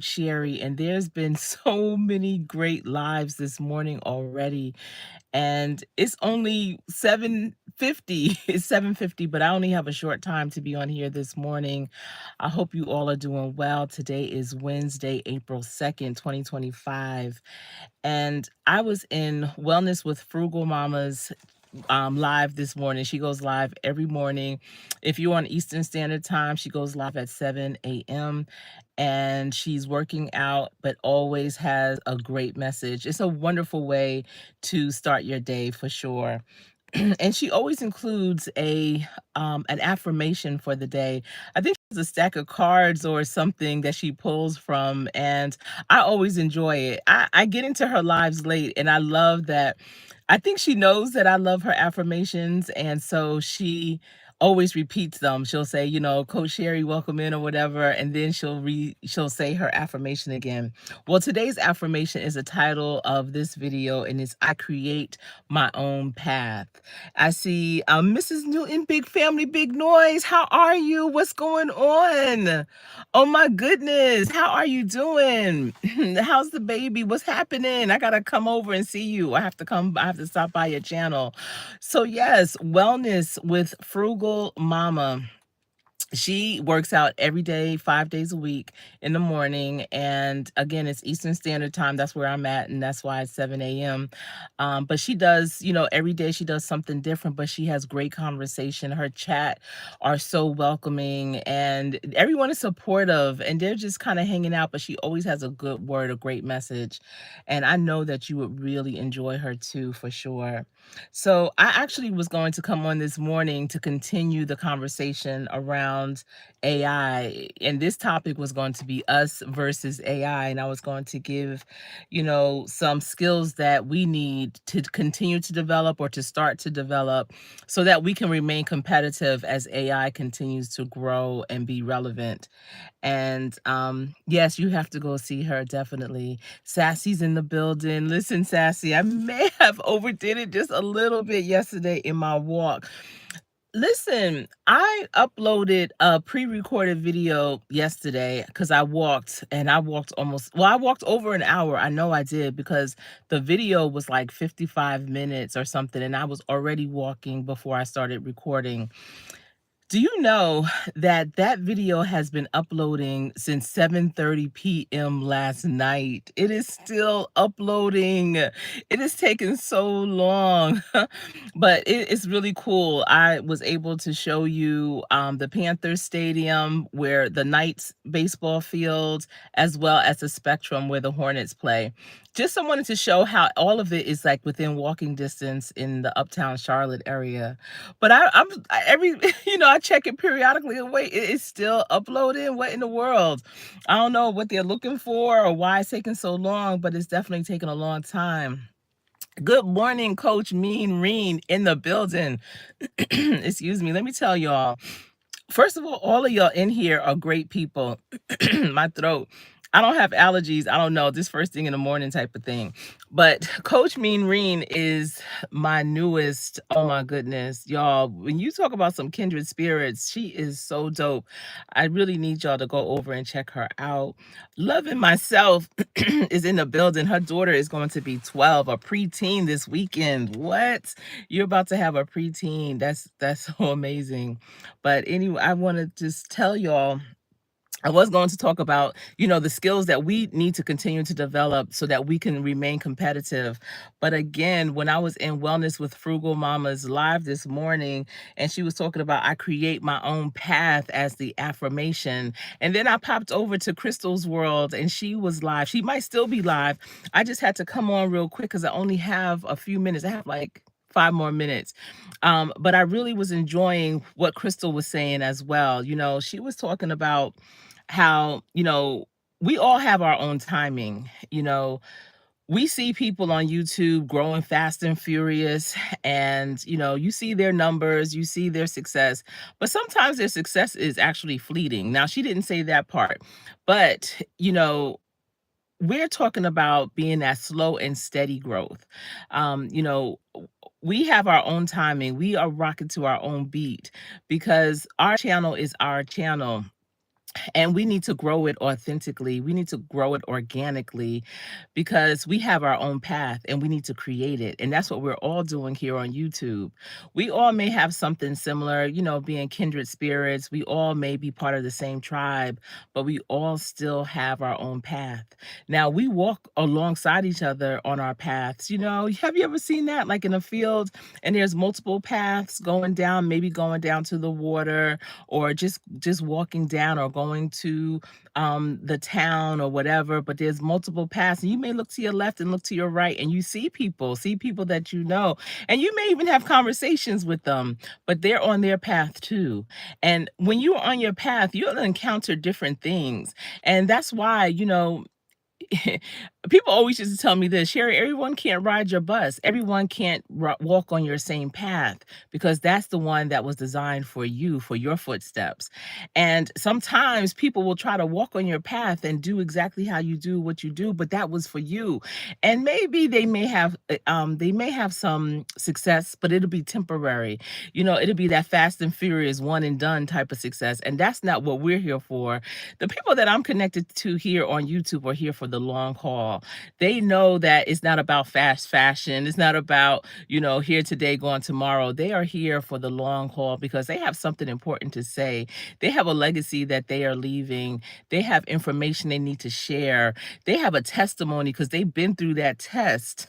Sherry, and there's been so many great lives this morning already. And it's only 7:50. It's 7:50, but I only have a short time to be on here this morning. I hope you all are doing well. Today is Wednesday, April 2nd, 2025. And I was in Wellness with Frugal Mamas live this morning. She goes live every morning. If you're on Eastern Standard Time, she goes live at 7 a.m. and she's working out, but always has a great message. It's a wonderful way to start your day for sure. And she always includes an affirmation for the day. I think it's a stack of cards or something that she pulls from, and I always enjoy it. I get into her lives late, and I love that. I think she knows that I love her affirmations, and so she always repeats them. She'll say, Coach Sherry, welcome in or whatever, and then she'll say her affirmation again. Well, today's affirmation is the title of this video, and it's I create my own path. I see Mrs. Newton, big family, big noise. How are you? What's going on? Oh my goodness. How are you doing? How's the baby? What's happening? I gotta come over and see you. I have to stop by your channel. So yes, Wellness with Frugal Mama. She works out every day, 5 days a week in the morning. And again, it's Eastern Standard Time. That's where I'm at. And that's why it's 7 a.m. But she does, every day she does something different, but she has great conversation. Her chat are so welcoming and everyone is supportive and they're just kind of hanging out. But she always has a good word, a great message. And I know that you would really enjoy her too, for sure. So I actually was going to come on this morning to continue the conversation around AI. And this topic was going to be us versus AI. And I was going to give, some skills that we need to continue to develop or to start to develop so that we can remain competitive as AI continues to grow and be relevant. And yes, you have to go see her, definitely. Sassy's in the building. Listen, Sassy, I may have overdid it just a little bit yesterday in my walk. Listen, I uploaded a pre-recorded video yesterday because I walked I walked over an hour. I know I did because the video was like 55 minutes or something, and I was already walking before I started recording. Do you know that that video has been uploading since 7:30 p.m. last night? It is still uploading. It has taken so long, but it's really cool. I was able to show you the Panthers Stadium where the Knights baseball field, as well as the Spectrum where the Hornets play. Just I wanted to show how all of it is like within walking distance in the Uptown Charlotte area. But every I check it periodically and wait, it's still uploading. What in the world? I don't know what they're looking for or why it's taking so long, but it's definitely taking a long time. Good morning, Coach Mean Reen in the building. Excuse me. Let me tell y'all. First of all of y'all in here are great people. My throat. I don't have allergies. I don't know. This first thing in the morning type of thing. But Coach Mean Reen is my newest. Oh my goodness. Y'all, when you talk about some kindred spirits, she is so dope. I really need y'all to go over and check her out. Loving Myself is in the building. Her daughter is going to be 12, a preteen this weekend. What? You're about to have a preteen. That's so amazing. But anyway, I want to just tell y'all I was going to talk about, the skills that we need to continue to develop so that we can remain competitive. But again, when I was in Wellness with Frugal Mamas live this morning, and she was talking about I create my own path as the affirmation. And then I popped over to Crystal's world and she was live. She might still be live. I just had to come on real quick because I only have a few minutes. I have like 5 more minutes. But I really was enjoying what Crystal was saying as well. She was talking about how, we all have our own timing. We see people on YouTube growing fast and furious, and you see their numbers, you see their success, but sometimes their success is actually fleeting. Now, she didn't say that part, but we're talking about being that slow and steady growth. We have our own timing. We are rocking to our own beat because our channel is our channel. And we need to grow it authentically. We need to grow it organically because we have our own path and we need to create it. And that's what we're all doing here on YouTube. We all may have something similar, being kindred spirits. We all may be part of the same tribe, but we all still have our own path. Now, we walk alongside each other on our paths. Have you ever seen that? Like in a field, and there's multiple paths going down, maybe going down to the water, or just walking down, or going to the town or whatever, but there's multiple paths, and you may look to your left and look to your right, and you see people that and you may even have conversations with them, but they're on their path too. And when you're on your path, you'll encounter different things. And that's why, people always used to tell me this, Sherry, everyone can't ride your bus. Everyone can't walk on your same path, because that's the one that was designed for you, for your footsteps. And sometimes people will try to walk on your path and do exactly how you do what you do, but that was for you. And maybe they may have some success, but it'll be temporary. It'll be that fast and furious one and done type of success. And that's not what we're here for. The people that I'm connected to here on YouTube are here for the long haul. They know that it's not about fast fashion. It's not about, here today, gone tomorrow. They are here for the long haul because they have something important to say. They have a legacy that they are leaving. They have information they need to share. They have a testimony because they've been through that test.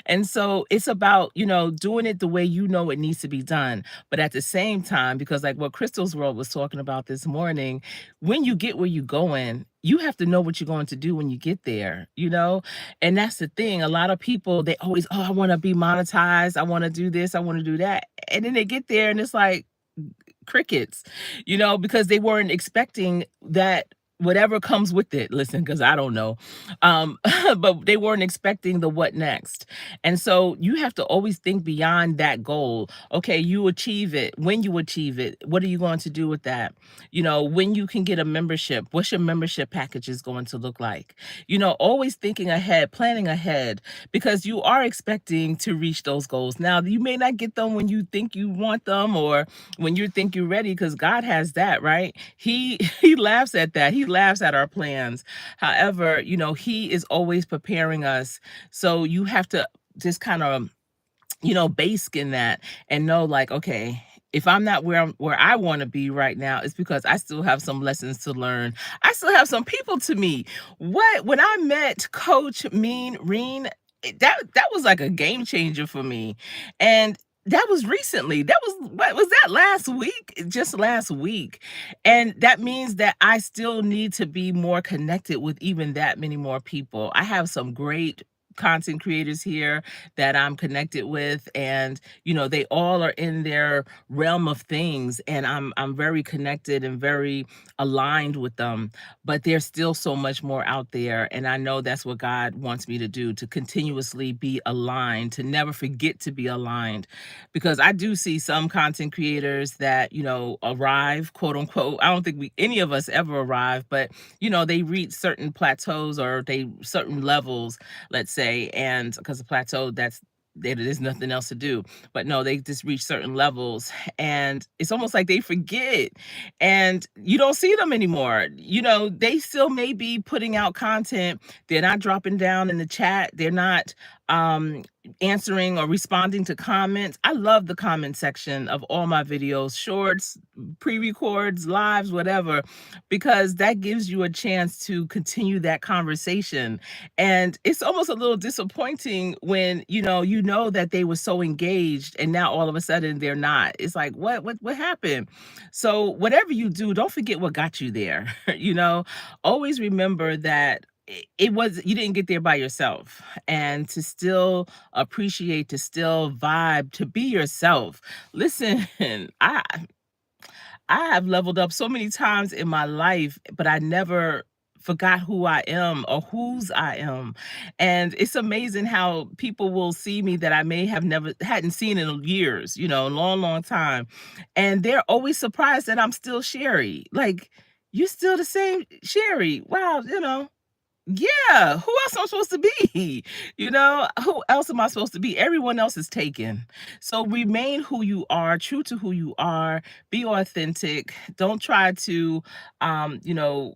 And so it's about, doing it the way it needs to be done. But at the same time, because like what Crystal's World was talking about this morning, when you get where you're going, you have to know what you're going to do when you get there. And that's the thing. A lot of people, they always, oh, I want to be monetized. I want to do this. I want to do that. And then they get there and it's like crickets, because they weren't expecting that. Whatever comes with it, listen, because I don't know. But they weren't expecting the what next. And so you have to always think beyond that goal. Okay, you achieve it. When you achieve it, what are you going to do with that? When you can get a membership, what's your membership package is going to look like? Always thinking ahead, planning ahead, because you are expecting to reach those goals. Now, you may not get them when you think you want them, or when you think you're ready, because God has that, right? He laughs at that. He laughs at our plans. However, he is always preparing us. So you have to just kind of, bask in that and know, like, okay, if I'm not where I want to be right now, it's because I still have some lessons to learn. I still have some people to meet. When I met Coach Mean Reen, that was like a game changer for me. And that was recently. What was that, last week? Just last week. And that means that I still need to be more connected with even that many more people. I have some great content creators here that I'm connected with, and they all are in their realm of things, and I'm very connected and very aligned with them. But there's still so much more out there, and I know that's what God wants me to do, to continuously be aligned, to never forget to be aligned. Because I do see some content creators that arrive, quote unquote. I don't think any of us ever arrive, but they reach certain plateaus, or they certain levels, let's say. And because the plateau, there's nothing else to do. But no, they just reach certain levels, and it's almost like they forget, and you don't see them anymore. They still may be putting out content. They're not dropping down in the chat. They're not answering or responding to comments. I love the comment section of all my videos, shorts, pre-records, lives, whatever, because that gives you a chance to continue that conversation. And it's almost a little disappointing when you know that they were so engaged, and now all of a sudden they're not. It's like, what happened? So whatever you do, don't forget what got you there. Always remember that it was, you didn't get there by yourself, and to still appreciate, to still vibe, to be yourself. Listen, I I have leveled up so many times in my life, but I never forgot who I am or whose I am. And it's amazing how people will see me that I may have never hadn't seen in years, a long, long time. And they're always surprised that I'm still Sherry. Like, you're still the same Sherry. Wow, Yeah, who else am I supposed to be? Who else am I supposed to be? Everyone else is taken. So remain who you are, true to who you are, be authentic. Don't try to, um, you know,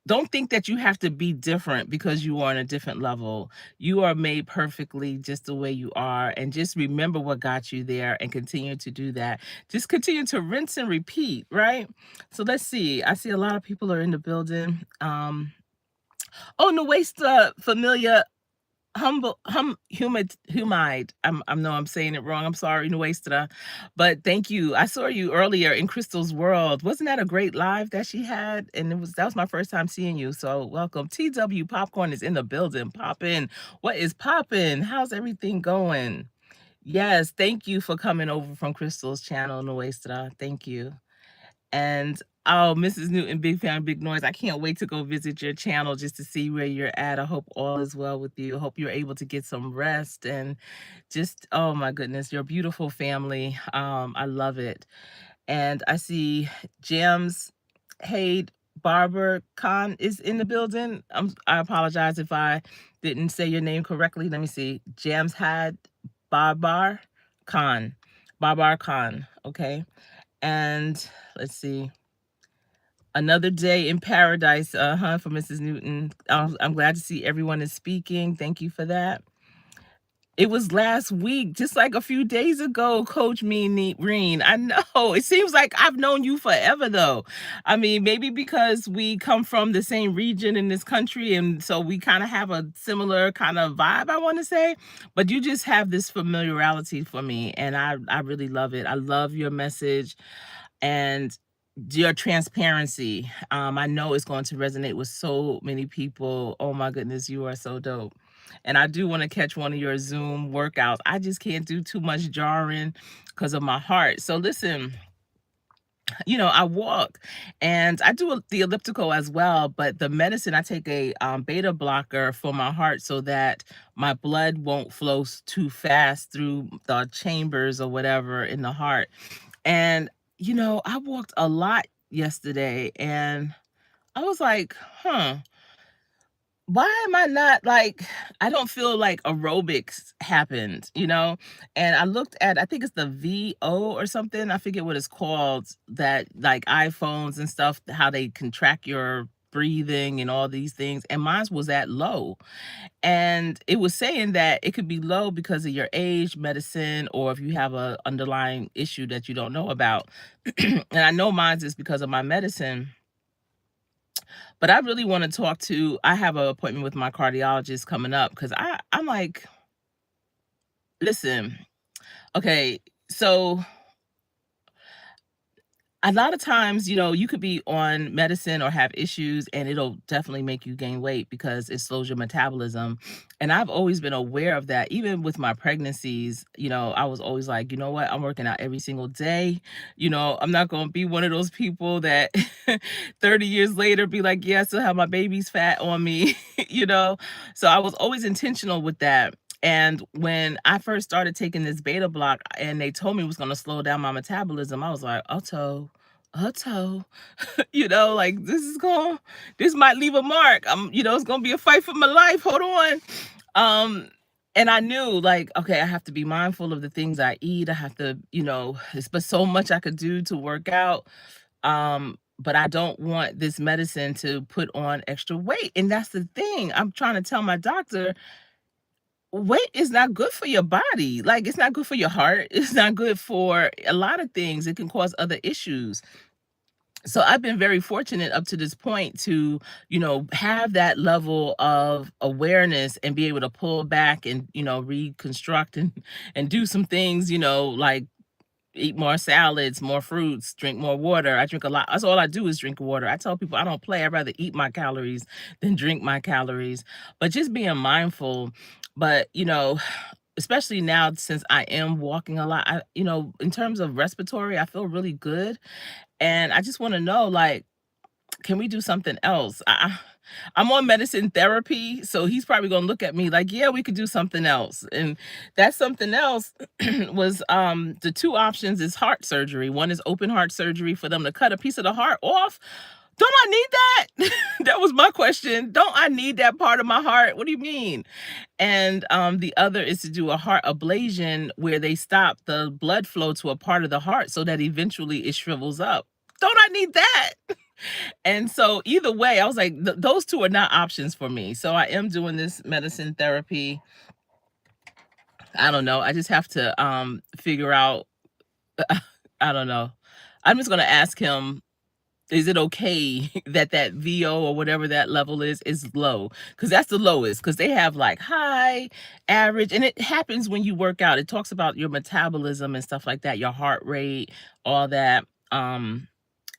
don't think that you have to be different because you are on a different level. You are made perfectly just the way you are. And just remember what got you there and continue to do that. Just continue to rinse and repeat, right? So let's see. I see a lot of people are in the building. Oh, Nuestra Familia Humide. I'm no, I'm saying it wrong. I'm sorry, Nuestra. But thank you. I saw you earlier in Crystal's World. Wasn't that a great live that she had? And that was my first time seeing you. So welcome. TW Popcorn is in the building. Pop in. What is popping? How's everything going? Yes, thank you for coming over from Crystal's channel, Nuestra. Thank you. And oh, Mrs. Newton, big fan, big noise. I can't wait to go visit your channel just to see where you're at. I hope all is well with you. I hope you're able to get some rest and just, oh my goodness, your beautiful family. I love it. And I see Gems Haid Barber Khan is in the building. I apologize if I didn't say your name correctly. Let me see. Gems had Barbar Khan. Barbar Khan. Okay. And let's see. Another day in paradise, for Mrs. Newton. I'm glad to see everyone is speaking. Thank you for that. It was last week, just like a few days ago, Coach Reen. I know. It seems like I've known you forever, though. I mean, maybe because we come from the same region in this country, and so we kind of have a similar kind of vibe, I want to say. But you just have this familiarity for me, and I really love it. I love your message and your transparency. I know it's going to resonate with so many people. Oh my goodness, you are so dope. And I do want to catch one of your Zoom workouts. I just can't do too much jarring because of my heart. So listen, I walk and I do the elliptical as well, but the medicine, I take a beta blocker for my heart so that my blood won't flow too fast through the chambers or whatever in the heart. And, I walked a lot yesterday and I was like, huh, why am I not like, I don't feel like aerobics happened, And I looked at, I think it's the VO or something. I forget what it's called, that like iPhones and stuff, how they can track your breathing and all these things. And mine was at low. And it was saying that it could be low because of your age, medicine, or if you have a underlying issue that you don't know about. And I know mine's is because of my medicine. But I really want to talk to, I have an appointment with my cardiologist coming up because I'm like, listen, okay, so a lot of times, you could be on medicine or have issues and it'll definitely make you gain weight because it slows your metabolism. And I've always been aware of that. Even with my pregnancies, I was always like, you know what? I'm working out every single day. I'm not going to be one of those people that 30 years later be like, yeah, I still have my baby's fat on me, you know? So I was always intentional with that. And when I first started taking this beta block and they told me it was going to slow down my metabolism, I was like, Otto, like this might leave a mark. It's gonna be a fight for my life. Hold on. Um, and I knew like, okay, I have to be mindful of the things I eat. I have to, it's but so much I could do to work out. But I don't want this medicine to put on extra weight. And that's the thing. I'm trying to tell my doctor, weight is not good for your body. Like it's not good for your heart. It's not good for a lot of things. It can cause other issues. So I've been very fortunate up to this point to, have that level of awareness and be able to pull back and, reconstruct and do some things, like eat more salads, more fruits, drink more water. I drink a lot. That's all I do is drink water. I tell people I don't play. I'd rather eat my calories than drink my calories. But just being mindful. But, especially now since I am walking a lot, in terms of respiratory, I feel really good. And I just wanna know, like, can we do something else? I'm on medicine therapy, so he's probably gonna look at me like, "Yeah, we could do something else." And that something else was, the 2 options is heart surgery. One is open heart surgery for them to cut a piece of the heart off. Don't I need that? That was my question. Don't I need that part of my heart? What do you mean? And the other is to do a heart ablation where they stop the blood flow to a part of the heart so that eventually it shrivels up. Don't I need that? And so either way, I was like, those two are not options for me. So I am doing this medicine therapy. I don't know. I just have to figure out. I don't know. I'm just gonna ask him, is it okay that that VO or whatever that level is low? Because that's the lowest. Because they have like high, average, and it happens when you work out. It talks about your metabolism and stuff like that, your heart rate, all that.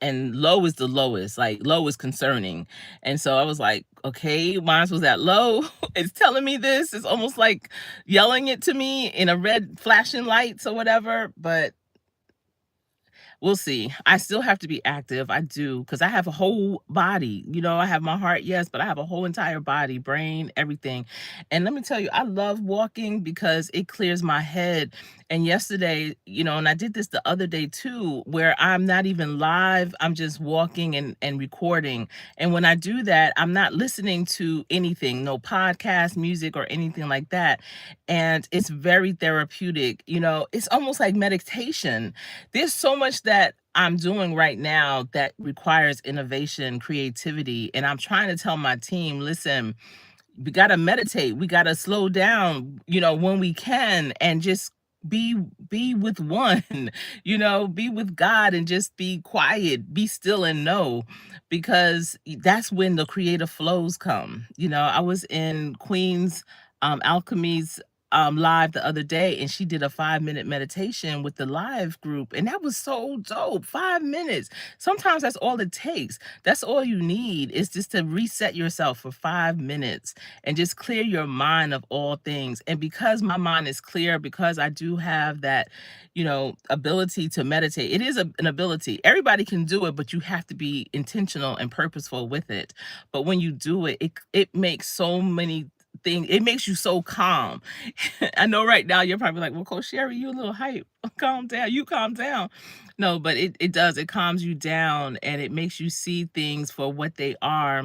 And low is the lowest. Like low is concerning. And so I was like, okay, mine was that low. It's telling me this. It's almost like yelling it to me in a red flashing lights or whatever. But we'll see. I still have to be active. I do, because I have a whole body. I have my heart, yes, but I have a whole entire body, brain, everything. And let me tell you, I love walking because it clears my head. And yesterday, and I did this the other day too, where I'm not even live, I'm just walking and recording. And when I do that, I'm not listening to anything, no podcast, music, or anything like that. And it's very therapeutic. It's almost like meditation. There's so much that I'm doing right now that requires innovation, creativity, and I'm trying to tell my team, listen, we got to meditate. We got to slow down, when we can, and just be be with one, be with God and just be quiet, be still and know, because that's when the creative flows come. I was in Queen's Alchemy's live the other day, and she did a 5-minute meditation with the live group, and that was so dope. 5 minutes. Sometimes that's all it takes. That's all you need, is just to reset yourself for 5 minutes and just clear your mind of all things. And because my mind is clear, because I do have that, ability to meditate, it is an ability. Everybody can do it, but you have to be intentional and purposeful with it. But when you do it, it makes so many things. It makes you so calm. I know right now you're probably like, well, Coach Sherry, you a little hype. Calm down. You calm down. No, but it does. It calms you down and it makes you see things for what they are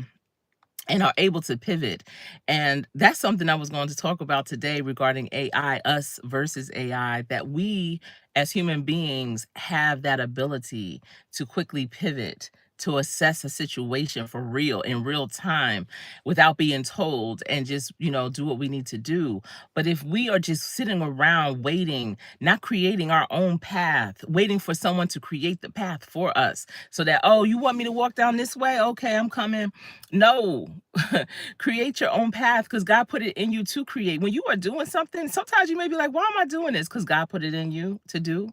and are able to pivot. And that's something I was going to talk about today regarding AI, us versus AI, that we as human beings have that ability to quickly pivot, to assess a situation for real in real time without being told, and just, do what we need to do. But if we are just sitting around waiting, not creating our own path, waiting for someone to create the path for us, so that, oh, you want me to walk down this way? Okay, I'm coming. No, create your own path, because God put it in you to create. When you are doing something, sometimes you may be like, why am I doing this? Because God put it in you to do.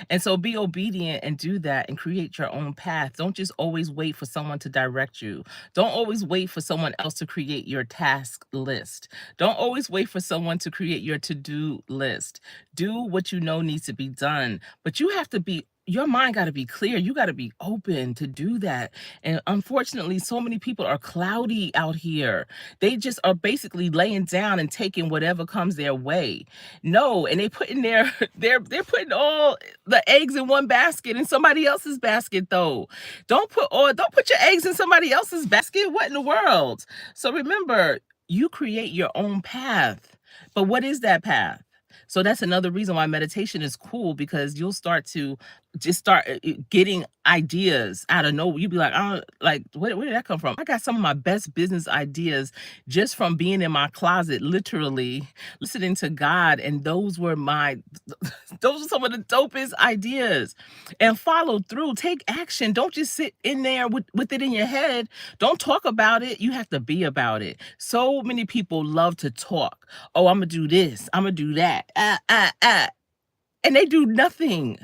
And so be obedient and do that and create your own path. Don't just always wait for someone to direct you. Don't always wait for someone else to create your task list. Don't always wait for someone to create your to-do list. Do what you know needs to be done, but you have to be, your mind got to be clear. You got to be open to do that. And unfortunately, so many people are cloudy out here. They just are basically laying down and taking whatever comes their way. No, and they putting their they're putting all the eggs in one basket, in somebody else's basket though. Don't put your eggs in somebody else's basket. What in the world? So remember, you create your own path. But what is that path? So that's another reason why meditation is cool, because you'll start to just start getting ideas out of nowhere. You'll be like, oh, like, where did that come from? I got some of my best business ideas just from being in my closet, literally listening to God. And those were those are some of the dopest ideas. And follow through, take action. Don't just sit in there with it in your head. Don't talk about it. You have to be about it. So many people love to talk. Oh, I'm gonna do this. I'm gonna do that. And they do nothing.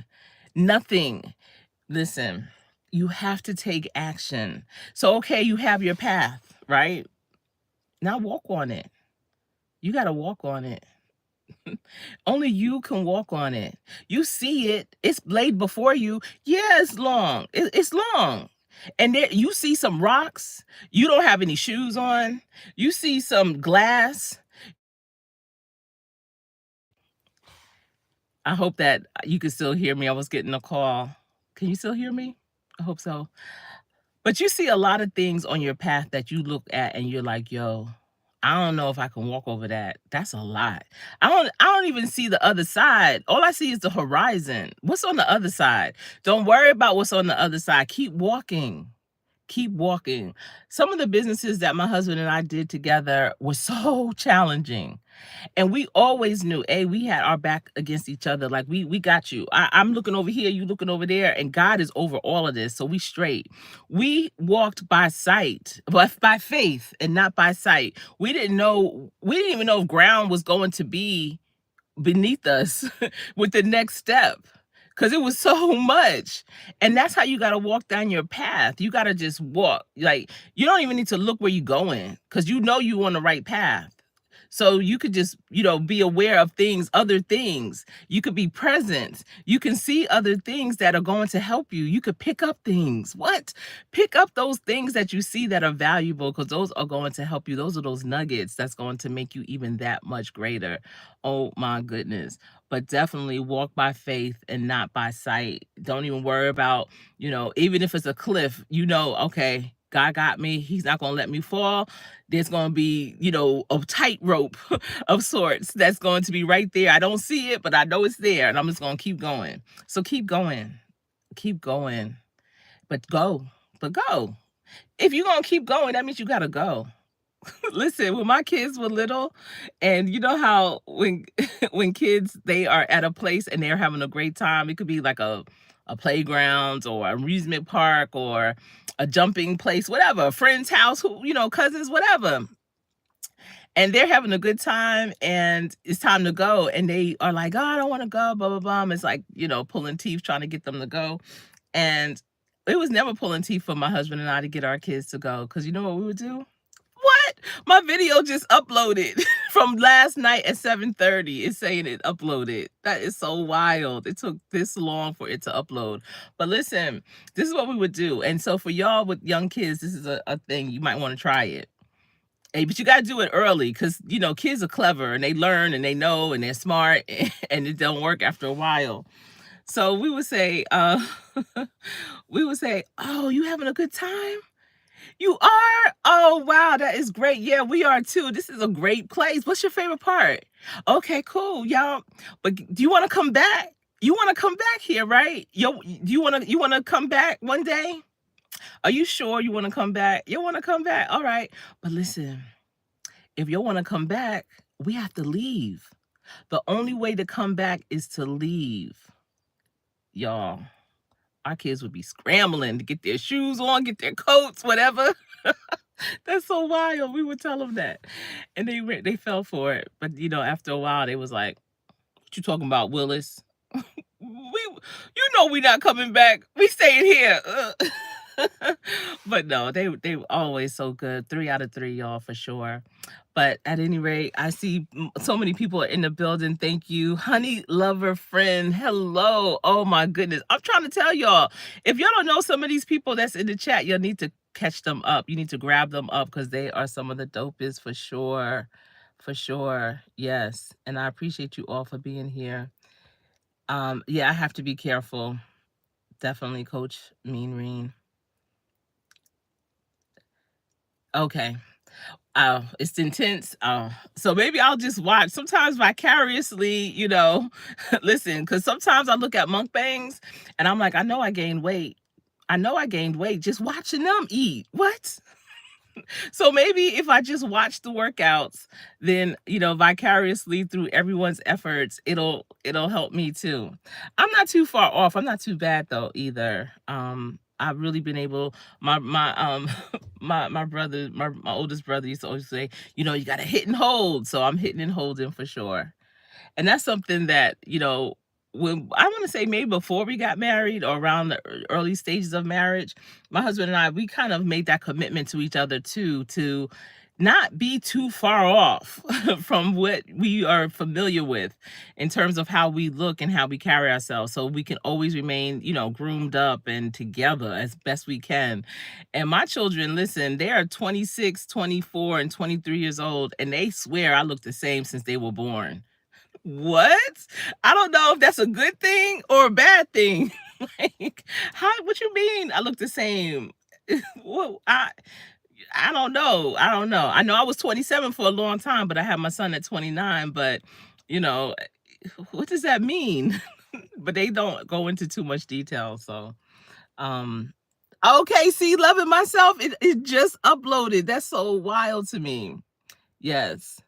Nothing. Listen, you have to take action. So, okay, you have your path, right? Now walk on it. You got to walk on it. Only you can walk on it. You see it. It's laid before you. Yeah, it's long. It's long. And there, you see some rocks. You don't have any shoes on. You see some glass. I hope that you can still hear me. I was getting a call. Can you still hear me? I hope so. But you see a lot of things on your path that you look at and you're like, "Yo, I don't know if I can walk over that. That's a lot." I don't even see the other side. All I see is the horizon. What's on the other side? Don't worry about what's on the other side. Keep walking. Keep walking. Some of the businesses that my husband and I did together was so challenging. And we always knew, A, we had our back against each other. Like we got you. I'm looking over here, you looking over there, and God is over all of this. So we straight. We walked by sight, but by faith and not by sight. We didn't even know if ground was going to be beneath us with the next step. Cause it was so much. And that's how you gotta walk down your path. You gotta just walk. Like you don't even need to look where you're going because you know you on the right path. So you could just, be aware of things, other things. You could be present. You can see other things that are going to help you. You could pick up things. What? Pick up those things that you see that are valuable because those are going to help you. Those are those nuggets that's going to make you even that much greater. Oh my goodness. But definitely walk by faith and not by sight. Don't even worry about, even if it's a cliff, okay, God got me. He's not going to let me fall. There's going to be, a tightrope of sorts that's going to be right there. I don't see it, but I know it's there, and I'm just going to keep going. So keep going, but go, but go. If you're going to keep going, that means you got to go. Listen, when my kids were little, and you know how when when kids they are at a place and they're having a great time, it could be like a playground or amusement park or a jumping place, whatever, a friend's house, who, cousins, whatever. And they're having a good time and it's time to go. And they are like, oh, I don't want to go, blah, blah, blah. And it's like, pulling teeth, trying to get them to go. And it was never pulling teeth for my husband and I to get our kids to go. Cause you know what we would do? What? My video just uploaded from last night at 7:30. It's saying it uploaded. That is so wild. It took this long for it to upload. But listen, this is what we would do. And so for y'all with young kids, this is a thing. You might want to try it. Hey, but you gotta do it early because kids are clever and they learn and they know and they're smart and it don't work after a while. So we would say, "Oh, you having a good time? You are? Oh, wow, that is great. Yeah, we are too. This is a great place. What's your favorite part? Okay, cool, y'all. But do you want to come back? You want to come back here, right? Do you want to come back one day? Are you sure you want to come back? You want to come back? All right. But listen, if you want to come back, we have to leave. The only way to come back is to leave, y'all. Our kids would be scrambling to get their shoes on, get their coats, whatever. That's so wild. We would tell them that, and they fell for it. But after a while, they was like, "What you talking about, Willis? We not coming back. We staying here." But no, they were always so good. 3 out of 3, y'all, for sure. But at any rate, I see so many people are in the building. Thank you, honey, lover, friend. Hello. Oh my goodness, I'm trying to tell y'all. If y'all don't know some of these people that's in the chat, you'll need to catch them up. You need to grab them up because they are some of the dopest for sure. For sure. Yes. And I appreciate you all for being here. Yeah, I have to be careful. Definitely, Coach Mean Reen. Okay. Oh, it's intense. Oh, so maybe I'll just watch. Sometimes vicariously, listen, because sometimes I look at mukbangs and I'm like, I know I gained weight. I know I gained weight just watching them eat. What? So maybe if I just watch the workouts, then vicariously through everyone's efforts, it'll help me too. I'm not too far off. I'm not too bad though either. I've really been able. My my brother, my oldest brother used to always say, you got to hit and hold. So I'm hitting and holding for sure. And that's something that, when I want to say maybe before we got married or around the early stages of marriage, my husband and I, we kind of made that commitment to each other too, to not be too far off from what we are familiar with in terms of how we look and how we carry ourselves. So we can always remain, groomed up and together as best we can. And my children, listen, they are 26, 24, and 23 years old, and they swear I look the same since they were born. What? I don't know if that's a good thing or a bad thing. Like, how what you mean I look the same? Well, I don't know. I don't know. I know I was 27 for a long time, but I had my son at 29, but, you know, what does that mean? But they don't go into too much detail, so, um okay, see, loving myself, it just uploaded. That's so wild to me. Yes.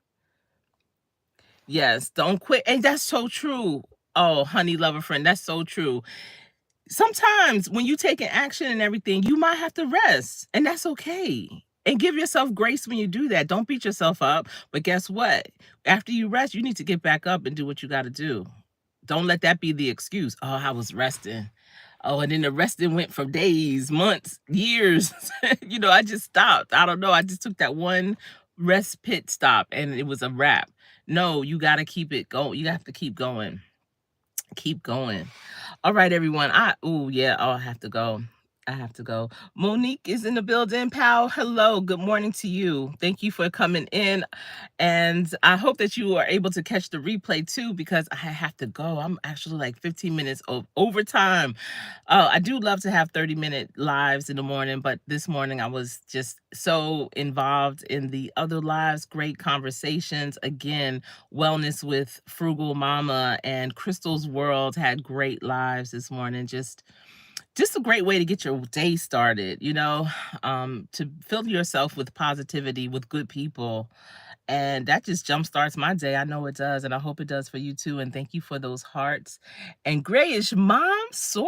Yes, don't quit, and that's so true. Oh, honey, lover, friend, that's so true. Sometimes when you taking action and everything, you might have to rest, and that's okay. And give yourself grace when you do that. Don't beat yourself up. But guess what? After you rest, you need to get back up and do what you got to do. Don't let that be the excuse. Oh, I was resting. Oh, and then the resting went for days, months, years. I just stopped. I don't know. I just took that one rest pit stop and it was a wrap. No, you got to keep it going. You have to keep going. Keep going. All right, everyone. Oh yeah, I have to go. I have to go. Monique is in the building. Pal, hello. Good morning to you. Thank you for coming in. And I hope that you are able to catch the replay too, because I have to go. I'm actually like 15 minutes overtime. I do love to have 30-minute lives in the morning, but this morning I was just so involved in the other lives, great conversations. Again, Wellness with Frugal Mama and Crystal's World had great lives this morning. Just a great way to get your day started, to fill yourself with positivity, with good people, and that just jumpstarts my day. I know it does, and I hope it does for you too. And thank you for those hearts. And Grayish Mom Soror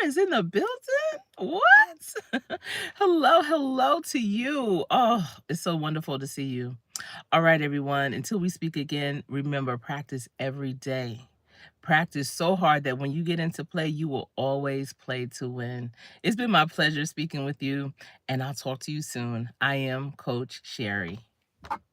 is in the building. What? Hello, hello to you. Oh, it's so wonderful to see you. All right, everyone. Until we speak again, remember, practice every day. Practice so hard that when you get into play, you will always play to win. It's been my pleasure speaking with you, and I'll talk to you soon. I am Coach Sherry.